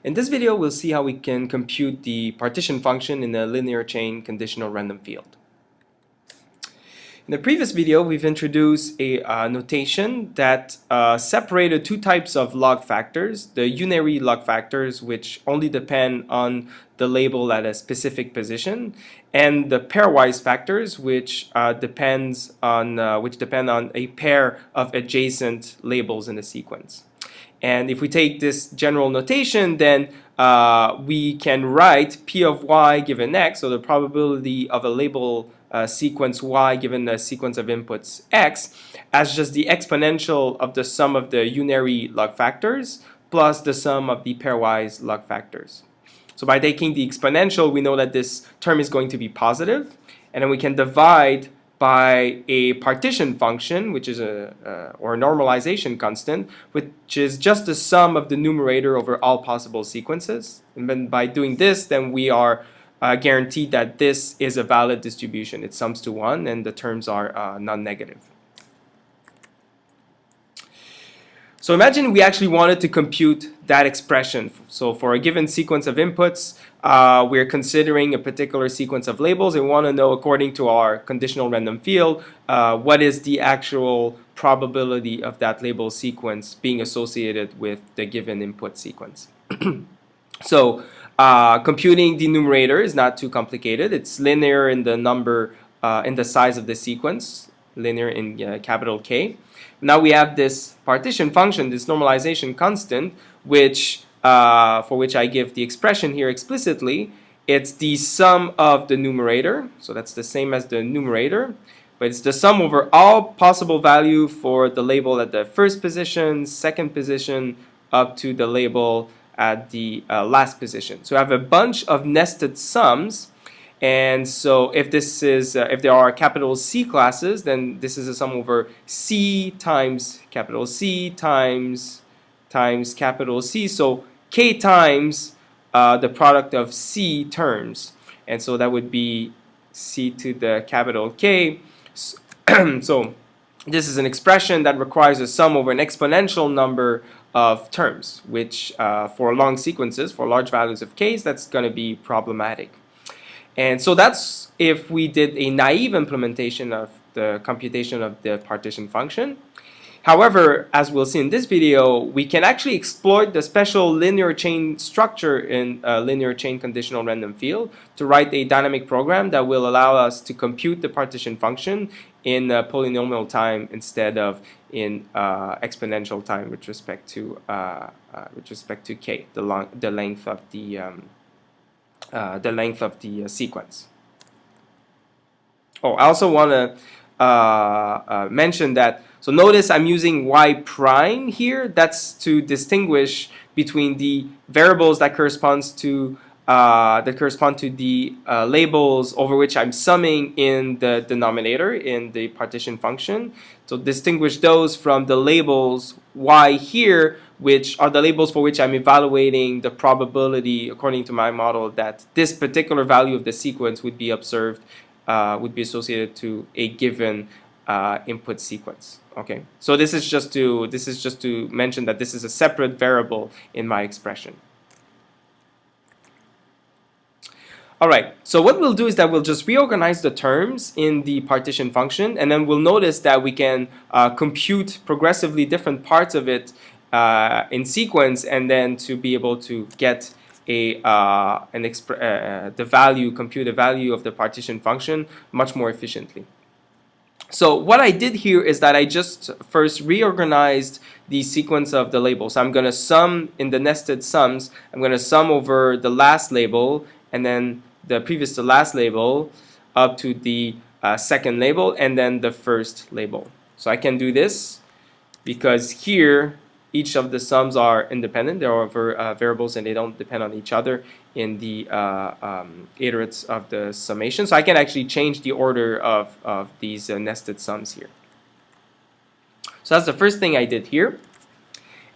In this video, we'll see how we can compute the partition function in a linear chain conditional random field. In the previous video, we've introduced a notation that separated two types of log factors: the unary log factors, which only depend on the label at a specific position, and the pairwise factors, which depend on a pair of adjacent labels in a sequence. And if we take this general notation, then we can write P of y given x, so the probability of a label sequence y given a sequence of inputs x, as just the exponential of the sum of the unary log factors plus the sum of the pairwise log factors. So by taking the exponential, we know that this term is going to be positive, and then we can divide by a partition function, which is or a normalization constant, which is just the sum of the numerator over all possible sequences. And then by doing this, then we are guaranteed that this is a valid distribution. It sums to 1, and the terms are non-negative. So imagine we actually wanted to compute that expression. So for a given sequence of inputs, we're considering a particular sequence of labels, and we want to know, according to our conditional random field, what is the actual probability of that label sequence being associated with the given input sequence. So computing the numerator is not too complicated. It's linear in the number, in the size of the sequence, linear in capital K. Now we have this partition function, this normalization constant, which for which I give the expression here explicitly. It's the sum of the numerator, so that's the same as the numerator, but it's the sum over all possible value for the label at the first position, second position, up to the label at the last position. So I have a bunch of nested sums. And so if this is if there are capital C classes, then this is a sum over C times capital C times capital C. So K times the product of C terms. And so that would be C to the capital K. So this is an expression that requires a sum over an exponential number of terms, which for long sequences, for large values of K's, that's going to be problematic. And so that's if we did a naive implementation of the computation of the partition function. However, as we'll see in this video, we can actually exploit the special linear chain structure in a linear chain conditional random field to write a dynamic program that will allow us to compute the partition function in polynomial time instead of in exponential time with respect to k, the length of the sequence. Oh, I also want to mention that, so notice I'm using y prime here. That's to distinguish between the variables that correspond to the labels over which I'm summing in the denominator in the partition function. So distinguish those from the labels y here, which are the labels for which I'm evaluating the probability, according to my model, that this particular value of the sequence would be observed, would be associated to a given input sequence. Okay, so this is just to mention that this is a separate variable in my expression. All right, so what we'll do is that we'll just reorganize the terms in the partition function, and then we'll notice that we can compute progressively different parts of it in sequence, and then to be able to get compute the value of the partition function much more efficiently. So what I did here is that I just first reorganized the sequence of the labels. So I'm going to sum in the nested sums. I'm going to sum over the last label and then the previous to last label up to the second label and then the first label. So I can do this because here each of the sums are independent. They are variables and they don't depend on each other in the iterates of the summation. So I can actually change the order of these nested sums here. So that's the first thing I did here.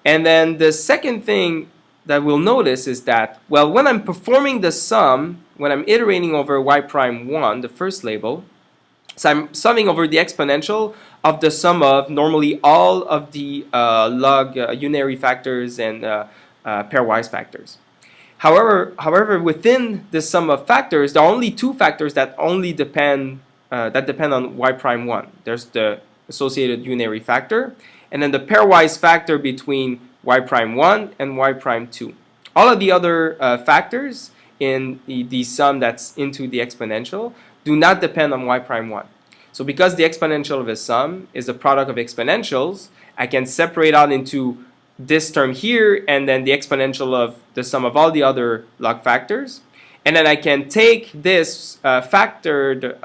And then the second thing that we'll notice is that, well, when I'm performing the sum, when I'm iterating over y prime 1, the first label, so I'm summing over the exponential of the sum of normally all of the log unary factors and pairwise factors. However, within this sum of factors, there are only two factors that only depend on y prime 1. There's the associated unary factor, and then the pairwise factor between y prime 1 and y prime 2. All of the other factors in the sum that's into the exponential do not depend on y prime 1. So because the exponential of a sum is the product of exponentials, I can separate out into this term here and then the exponential of the sum of all the other log factors. And then I can take this factored,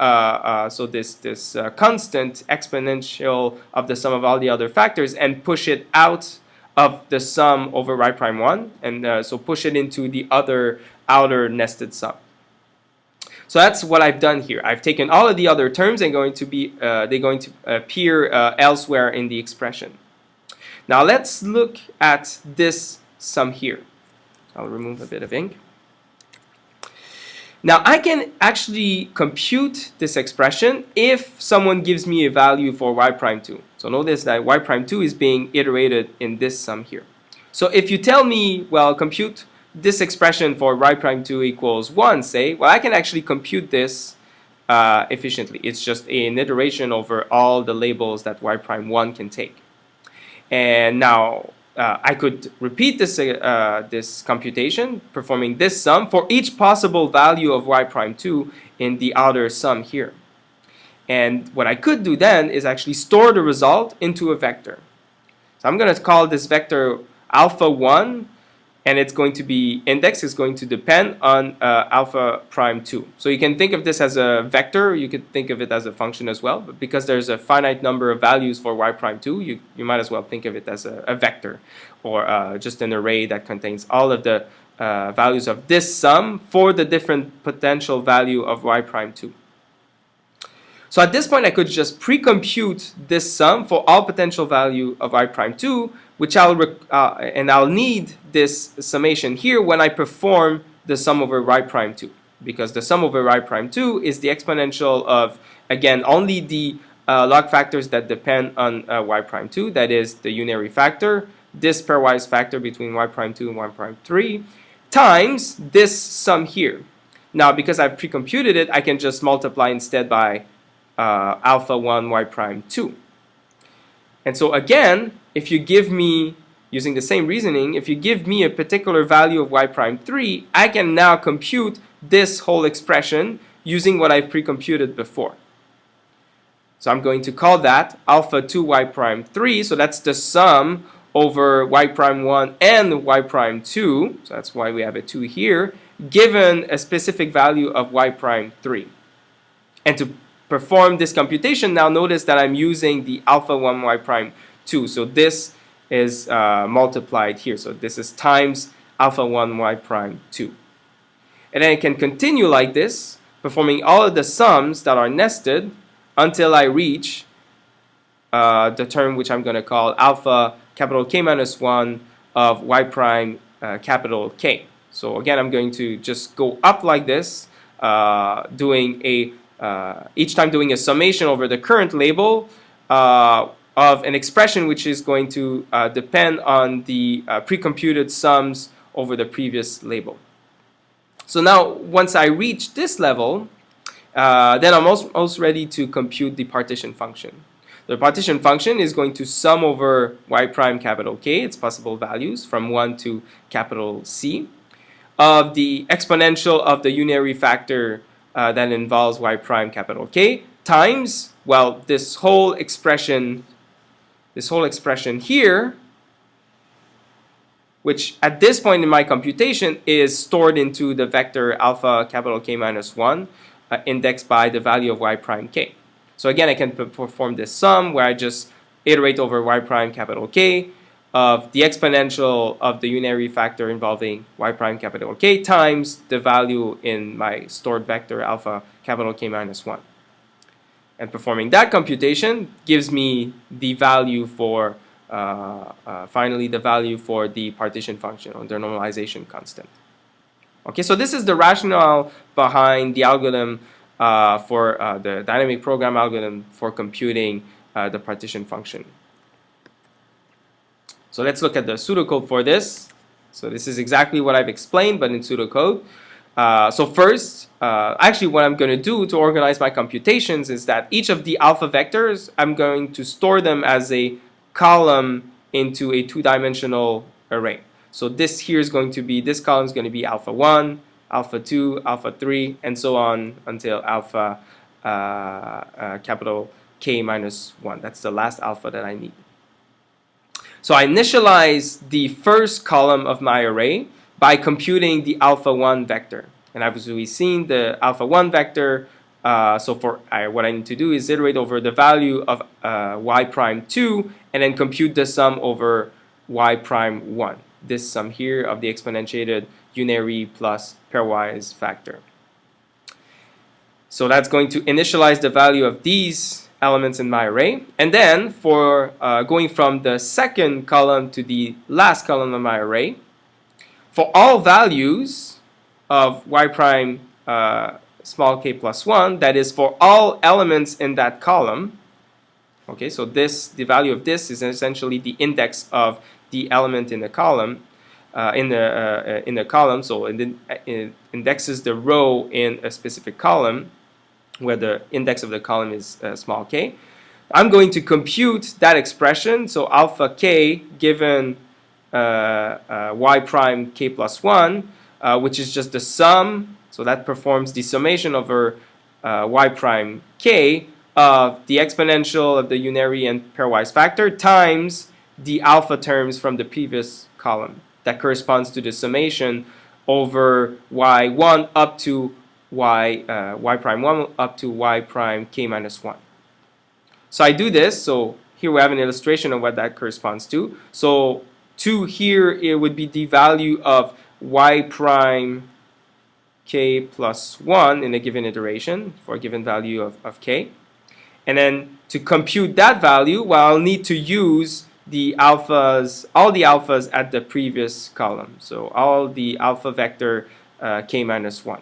so this constant exponential of the sum of all the other factors and push it out of the sum over y prime 1, and so push it into the other outer nested sum. So that's what I've done here. I've taken all of the other terms and they're going to appear elsewhere in the expression. Now let's look at this sum here. I'll remove a bit of ink. Now I can actually compute this expression if someone gives me a value for y prime 2. So notice that y prime 2 is being iterated in this sum here. So if you tell me, well, compute this expression for y prime 2 equals 1, say, well, I can actually compute this efficiently. It's just an iteration over all the labels that y prime 1 can take. And now I could repeat this computation, performing this sum for each possible value of y prime 2 in the outer sum here. And what I could do then is actually store the result into a vector. So I'm going to call this vector alpha 1, and it's going to be, index is going to depend on alpha prime 2. So you can think of this as a vector. You could think of it as a function as well. But because there's a finite number of values for y prime 2, you might as well think of it as a vector, or just an array that contains all of the values of this sum for the different potential value of y prime 2. So at this point, I could just pre-compute this sum for all potential value of y prime 2, which I'll need this summation here when I perform the sum over y prime 2, because the sum over y prime 2 is the exponential of, again, only the log factors that depend on y prime 2, that is the unary factor, this pairwise factor between y prime 2 and y prime 3, times this sum here. Now, because I've pre-computed it, I can just multiply instead by alpha 1 y prime 2. And so again, if you give me, using the same reasoning, if you give me a particular value of y prime 3, I can now compute this whole expression using what I've pre-computed before. So I'm going to call that alpha 2 y prime 3, so that's the sum over y prime 1 and y prime 2, so that's why we have a 2 here, given a specific value of y prime 3. And to perform this computation, now notice that I'm using the alpha 1 y prime 2. So this is multiplied here. So this is times alpha 1 y prime 2. And then I can continue like this, performing all of the sums that are nested until I reach the term which I'm going to call alpha capital K minus 1 of y prime capital K. So again, I'm going to just go up like this, each time doing a summation over the current label of an expression which is going to depend on the pre-computed sums over the previous label. So now, once I reach this level, then I'm also ready to compute the partition function. The partition function is going to sum over y prime capital K, its possible values, from 1 to capital C, of the exponential of the unary factor that involves y prime capital K times, well, this whole expression here, which at this point in my computation is stored into the vector alpha capital K minus 1 indexed by the value of y prime K. So again, I can perform this sum where I just iterate over y prime capital K of the exponential of the unary factor involving y prime capital K times the value in my stored vector alpha capital K minus 1. And performing that computation gives me the value for, finally, the value for the partition function, or the normalization constant. Okay, so this is the rationale behind the algorithm for the dynamic program algorithm for computing the partition function. So let's look at the pseudocode for this. So this is exactly what I've explained, but in pseudocode. So first, actually what I'm going to do to organize my computations is that each of the alpha vectors, I'm going to store them as a column into a two-dimensional array. So this here is going to be, this column is going to be alpha 1, alpha 2, alpha 3, and so on until alpha capital K minus 1. That's the last alpha that I need. So I initialize the first column of my array by computing the alpha 1 vector. And as we've seen, the alpha 1 vector, what I need to do is iterate over the value of y prime 2 and then compute the sum over y prime 1. This sum here of the exponentiated unary plus pairwise factor. So that's going to initialize the value of these elements in my array. And then for going from the second column to the last column of my array, for all values of y prime small k plus 1, that is for all elements in that column, okay, so the value of this is essentially the index of the element in the column, in the column, so it indexes the row in a specific column where the index of the column is small k. I'm going to compute that expression, so alpha k given y prime k plus 1, which is just the sum, so that performs the summation over y prime k of the exponential of the unary and pairwise factor times the alpha terms from the previous column. That corresponds to the summation over y1 up to y prime 1 up to y prime k minus 1. So I do this, so here we have an illustration of what that corresponds to. So 2 here, it would be the value of y prime k plus 1 in a given iteration for a given value of k. And then to compute that value, well, I'll need to use the alphas, all the alphas at the previous column. So all the alpha vector k minus 1.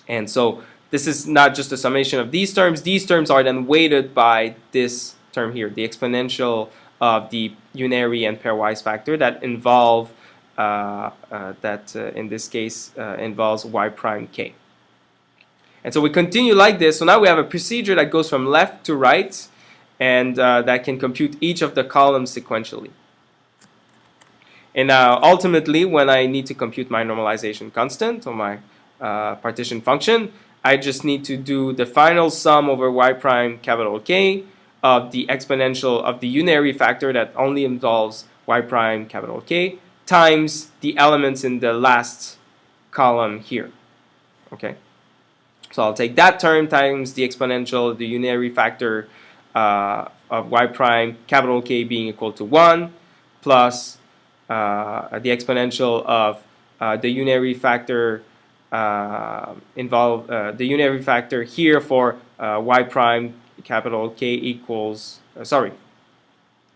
And so this is not just a summation of these terms. These terms are then weighted by this term here, the exponential of the unary and pairwise factor that involve, in this case, involves y prime k. And so we continue like this. So now we have a procedure that goes from left to right, and that can compute each of the columns sequentially. And now ultimately, when I need to compute my normalization constant or my partition function, I just need to do the final sum over y prime capital K of the exponential of the unary factor that only involves y prime capital K times the elements in the last column here. Okay, so I'll take that term times the exponential of the unary factor of y prime capital K being equal to 1 plus the exponential of the unary factor the unary factor here for y prime capital K equals, sorry,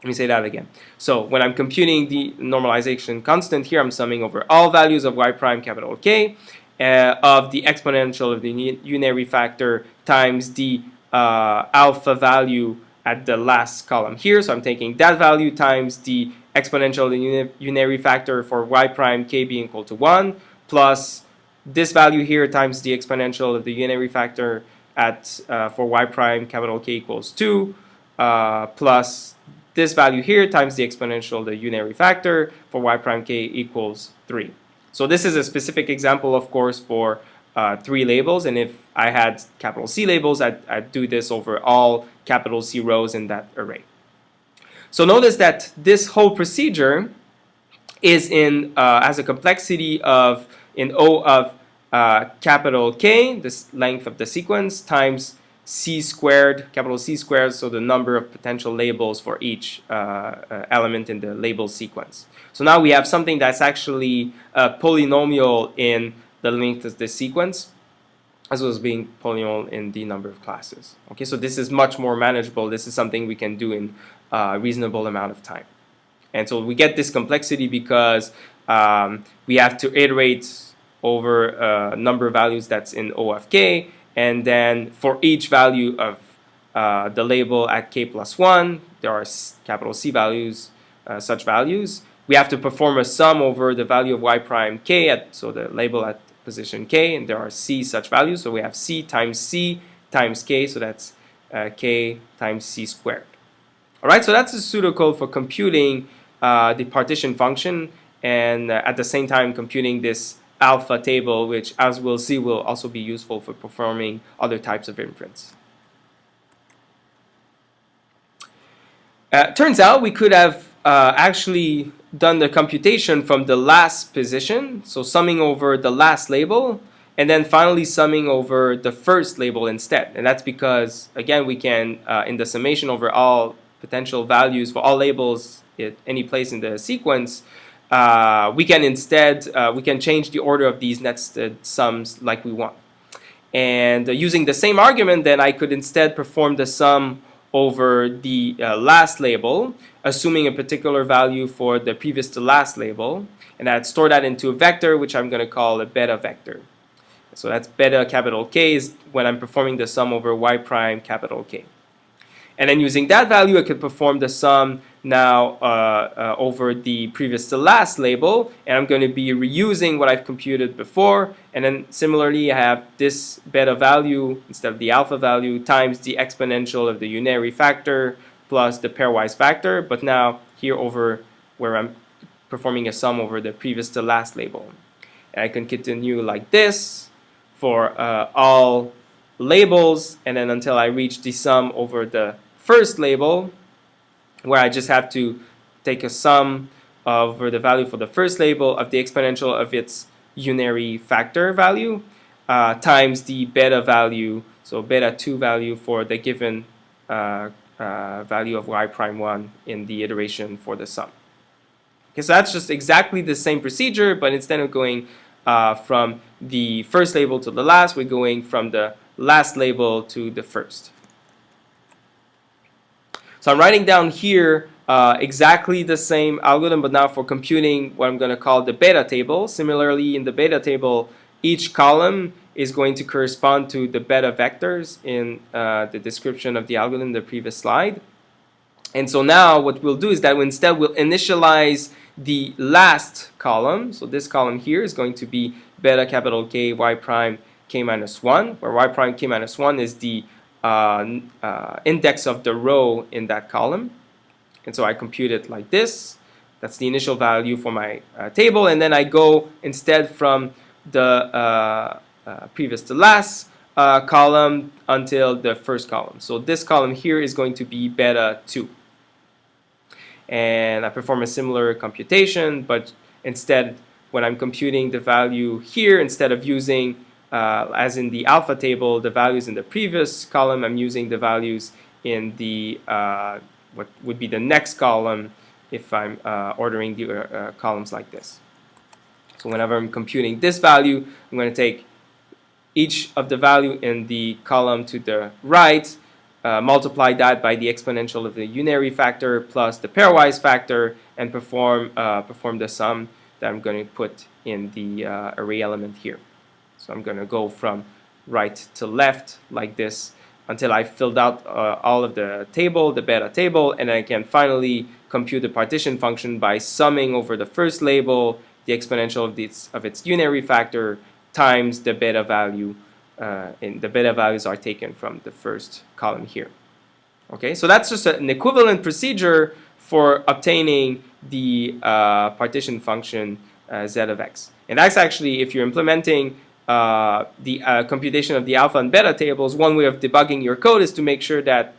let me say that again. So when I'm computing the normalization constant here, I'm summing over all values of y prime capital K of the exponential of the unary factor times the alpha value at the last column here. So I'm taking that value times the exponential of the unary factor for y prime K being equal to 1 plus this value here times the exponential of the unary factor at for y prime capital K equals 2 plus this value here times the exponential of the unary factor for y prime K equals 3. So this is a specific example, of course, for 3 labels, and if I had capital C labels, I'd do this over all capital C rows in that array. So notice that this whole procedure is in has a complexity of in O of capital K, this length of the sequence, times C squared, capital C squared, so the number of potential labels for each element in the label sequence. So now we have something that's actually a polynomial in the length of the sequence, as well as being polynomial in the number of classes. Okay, so this is much more manageable. This is something we can do in a reasonable amount of time. And so we get this complexity because we have to iterate over a number of values that's in O of K, and then for each value of the label at K plus 1, there are capital C values, such values, we have to perform a sum over the value of y prime k, so the label at position k, and there are c such values. So we have c times k, so that's k times c squared. All right, so that's the pseudocode for computing the partition function, and at the same time computing this alpha table, which, as we'll see, will also be useful for performing other types of inference. Turns out we could have actually done the computation from the last position, so summing over the last label, and then finally summing over the first label instead. And that's because, again, we can, in the summation over all potential values for all labels at any place in the sequence, we can instead, we can change the order of these nested sums like we want. And using the same argument, then I could instead perform the sum over the last label, assuming a particular value for the previous to last label, and I'd store that into a vector, which I'm going to call a beta vector. So that's beta capital K is when I'm performing the sum over y prime capital K. And then using that value, I could perform the sum now over the previous to last label, and I'm going to be reusing what I've computed before. And then similarly, I have this beta value instead of the alpha value times the exponential of the unary factor plus the pairwise factor, but now here over where I'm performing a sum over the previous to last label. And I can continue like this for all labels, and then until I reach the sum over the first label, where I just have to take a sum over the value for the first label of the exponential of its unary factor value times the beta value, so beta 2 value for the given value of y prime 1 in the iteration for the sum. Okay, so that's just exactly the same procedure, but instead of going from the first label to the last, we're going from the last label to the first. So I'm writing down here exactly the same algorithm, but now for computing what I'm going to call the beta table. Similarly, in the beta table, each column is going to correspond to the beta vectors in the description of the algorithm in the previous slide. And so now what we'll do is that instead we'll initialize the last column. So this column here is going to be beta capital K y prime k minus 1, where y prime k minus 1 is the index of the row in that column. And so I compute it like this. That's the initial value for my table, and then I go instead from the previous to last column until the first column. So this column here is going to be beta 2. And I perform a similar computation, but instead when I'm computing the value here, instead of using as in the alpha table, the values in the previous column, I'm using the values in the what would be the next column if I'm ordering the columns like this. So whenever I'm computing this value, I'm going to take each of the value in the column to the right, multiply that by the exponential of the unary factor plus the pairwise factor, and perform the sum that I'm going to put in the array element here. So I'm going to go from right to left like this until I filled out all of the table, the beta table, and I can finally compute the partition function by summing over the first label the exponential of its unary factor times the beta value, and the beta values are taken from the first column here. Okay, so that's just an equivalent procedure for obtaining the partition function z of x. And that's actually, if you're implementing the computation of the alpha and beta tables, one way of debugging your code is to make sure that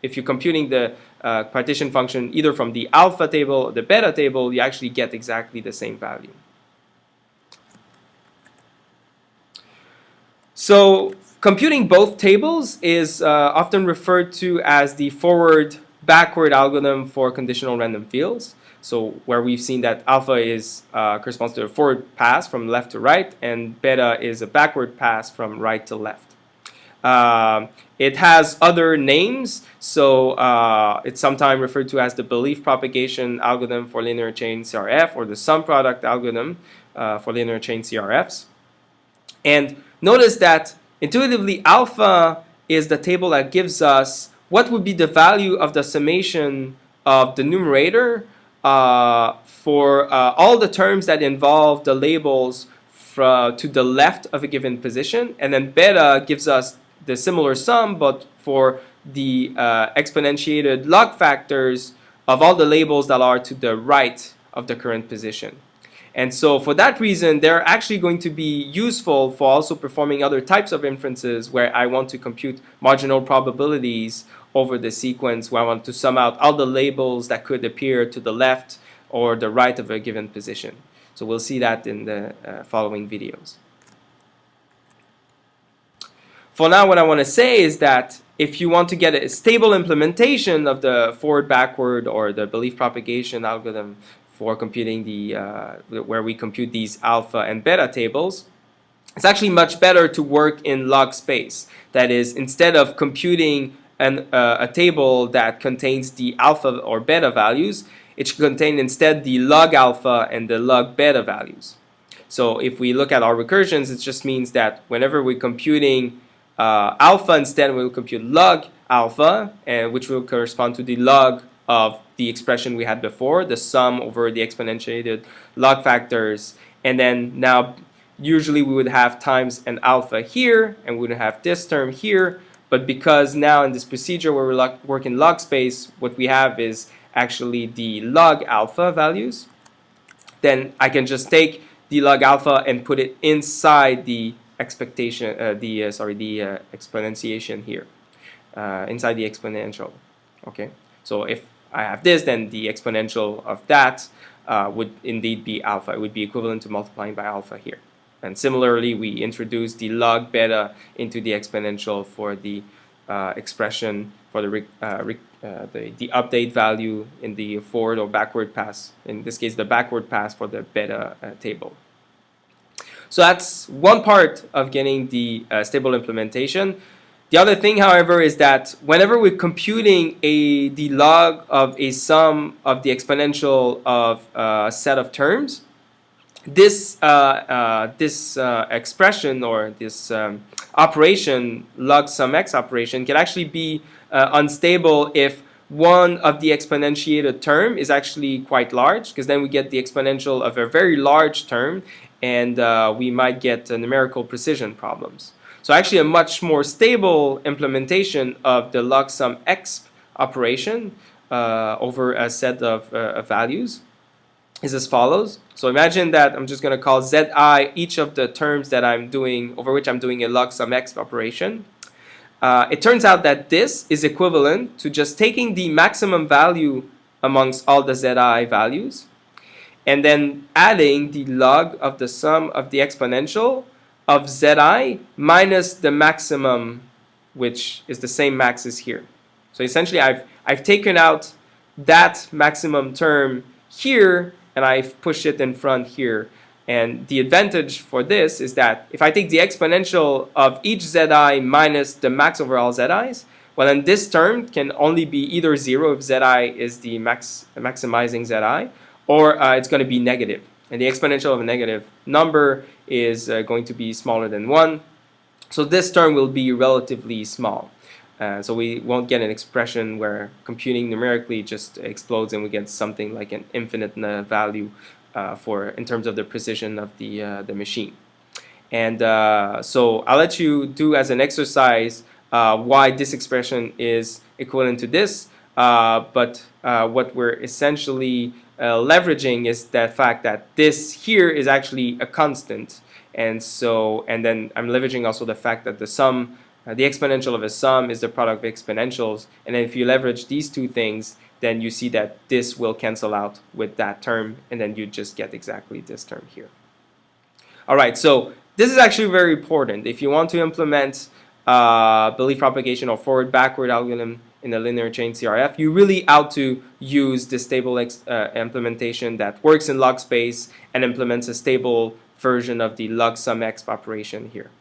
if you're computing the partition function either from the alpha table or the beta table, you actually get exactly the same value. So computing both tables is often referred to as the forward-backward algorithm for conditional random fields. So where we've seen that alpha is corresponds to a forward pass from left to right, and beta is a backward pass from right to left. It has other names, so it's sometimes referred to as the belief propagation algorithm for linear chain CRF, or the sum product algorithm for linear chain CRFs. And notice that intuitively alpha is the table that gives us what would be the value of the summation of the numerator for all the terms that involve the labels to the left of a given position, and then beta gives us the similar sum, but for the exponentiated log factors of all the labels that are to the right of the current position. And so for that reason, they're actually going to be useful for also performing other types of inferences where I want to compute marginal probabilities over the sequence, where I want to sum out all the labels that could appear to the left or the right of a given position. So we'll see that in the following videos. For now, what I want to say is that if you want to get a stable implementation of the forward-backward or the belief propagation algorithm for computing where we compute these alpha and beta tables, it's actually much better to work in log space. That is, instead of computing a table that contains the alpha or beta values, it should contain instead the log alpha and the log beta values. So if we look at our recursions, it just means that whenever we're computing alpha, instead we'll compute log alpha, which will correspond to the log of the expression we had before, the sum over the exponentiated log factors. And then now usually we would have times an alpha here, and we would have this term here. But because now in this procedure where we're working log space, what we have is actually the log alpha values. Then I can just take the log alpha and put it inside the exponentiation here, inside the exponential. Okay, so if I have this, then the exponential of that would indeed be alpha. It would be equivalent to multiplying by alpha here. And similarly, we introduce the log beta into the exponential for the expression for the update value in the forward or backward pass. In this case, the backward pass for the beta table. So that's one part of getting the stable implementation. The other thing, however, is that whenever we're computing the log of a sum of the exponential of a set of terms, this expression or this operation, log sum x operation, can actually be unstable if one of the exponentiated term is actually quite large, because then we get the exponential of a very large term, and we might get numerical precision problems. So actually a much more stable implementation of the log sum x operation over a set of values is as follows. So imagine that I'm just going to call zi each of the terms that I'm doing, over which I'm doing a log sum x operation. It turns out that this is equivalent to just taking the maximum value amongst all the zi values and then adding the log of the sum of the exponential of zi minus the maximum, which is the same max as here. So essentially I've taken out that maximum term here and I've pushed it in front here. And the advantage for this is that if I take the exponential of each zi minus the max over all zi's, well, then this term can only be either 0 if zi is the maximizing zi, or it's going to be negative. And the exponential of a negative number is going to be smaller than 1. So this term will be relatively small. So we won't get an expression where computing numerically just explodes and we get something like an infinite value in terms of the precision of the machine. And so I'll let you do as an exercise why this expression is equivalent to this. But what we're essentially leveraging is the fact that this here is actually a constant. And then I'm leveraging also the fact that the sum, the exponential of a sum is the product of exponentials. And then if you leverage these two things, then you see that this will cancel out with that term, and then you just get exactly this term here. All right, so this is actually very important. If you want to implement belief propagation or forward-backward algorithm in a linear chain CRF, you really ought to use this stable implementation that works in log space and implements a stable version of the log sum x operation here.